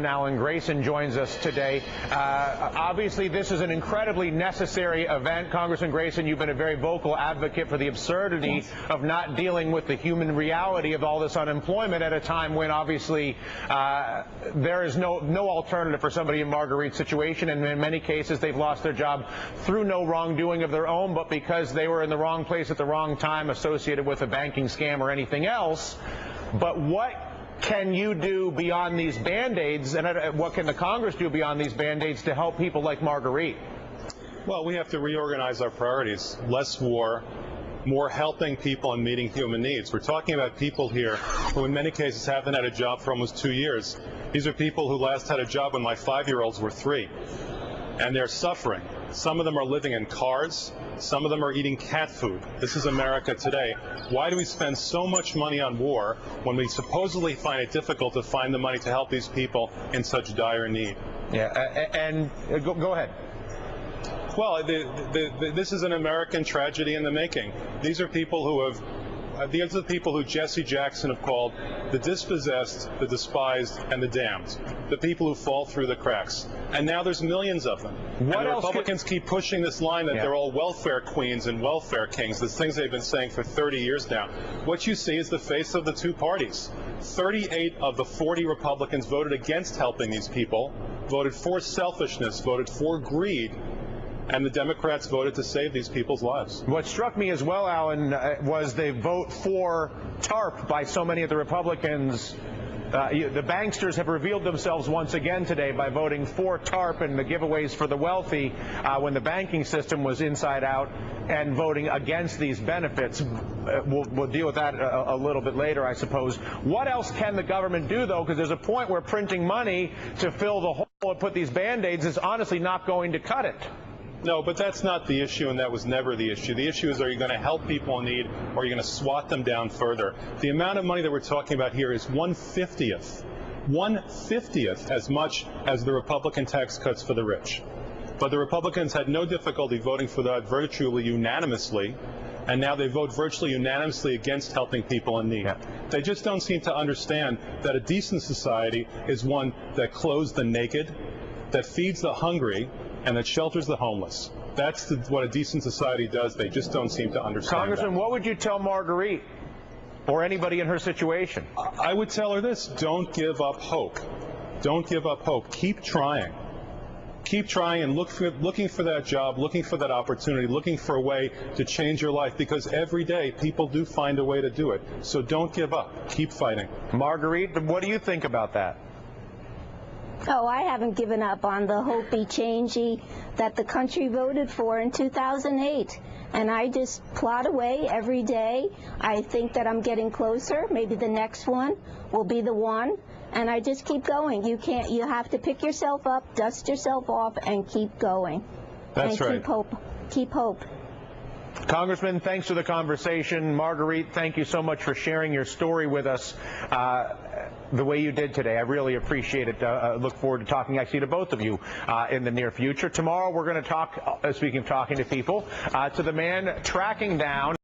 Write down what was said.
Alan Grayson joins us today. Obviously, this is an incredibly necessary event. Congressman Grayson, you've been a very vocal advocate for the absurdity of not dealing with the human reality of all this unemployment at a time when obviously there is no alternative for somebody in Marguerite's situation, and in many cases they've lost their job through no wrongdoing of their own, but because they were in the wrong place at the wrong time associated with a banking scam or anything else. But what can you do beyond these Band-Aids, and what can the Congress do beyond these Band-Aids to help people like Marguerite? Well, we have to reorganize our priorities. Less war, more helping people and meeting human needs. We're talking about people here who in many cases haven't had a job for almost 2 years. These are people who last had a job when my 5-year-olds were 3. And they're suffering. Some of them are living in cars. Some of them are eating cat food. This is America today. Why do we spend so much money on war when we supposedly find it difficult to find the money to help these people in such dire need? Yeah, and go ahead. Well, this is an American tragedy in the making. These are people who have these are the people who Jesse Jackson have called the dispossessed, the despised, and the damned. The people who fall through the cracks. And now there's millions of them. What and else Republicans keep pushing this line that they're all welfare queens and welfare kings. These things they've been saying for 30 years now. What you see is the face of the two parties. 38 of the 40 Republicans voted against helping these people, voted for selfishness, voted for greed, and the Democrats voted to save these people's lives. What struck me as well, Alan, was the vote for TARP by so many of the Republicans. The banksters have revealed themselves once again today by voting for TARP and the giveaways for the wealthy when the banking system was inside out, and voting against these benefits. We'll deal with that a little bit later, I suppose. What else can the government do, though? Because there's a point where printing money to fill the hole and put these Band-Aids is honestly not going to cut it. No, but that's not the issue, and that was never the issue. The issue is, are you going to help people in need, or are you going to swat them down further? The amount of money that we're talking about here is 1/50th as much as the Republican tax cuts for the rich. But the Republicans had no difficulty voting for that virtually unanimously, and now they vote virtually unanimously against helping people in need. They just don't seem to understand that a decent society is one that clothes the naked, that feeds the hungry, and that shelters the homeless. That's what a decent society does. They just don't seem to understand. Congressman, what would you tell Marguerite or anybody in her situation? I would tell her this: don't give up hope. Don't give up hope. Keep trying. Keep trying and looking for that job, looking for that opportunity, looking for a way to change your life, because every day people do find a way to do it. So don't give up. Keep fighting. Marguerite, what do you think about that? Oh, I haven't given up on the hopey, changey that the country voted for in 2008. And I just plod away every day. I think that I'm getting closer. Maybe the next one will be the one. And I just keep going. You have to pick yourself up, dust yourself off, and keep going. That's right. Keep hope. Keep hope. Congressman, thanks for the conversation. Marguerite, thank you so much for sharing your story with us the way you did today. I really appreciate it. Look forward to talking actually to both of you in the near future. Tomorrow we're going to talk, speaking of talking to people, to the man tracking down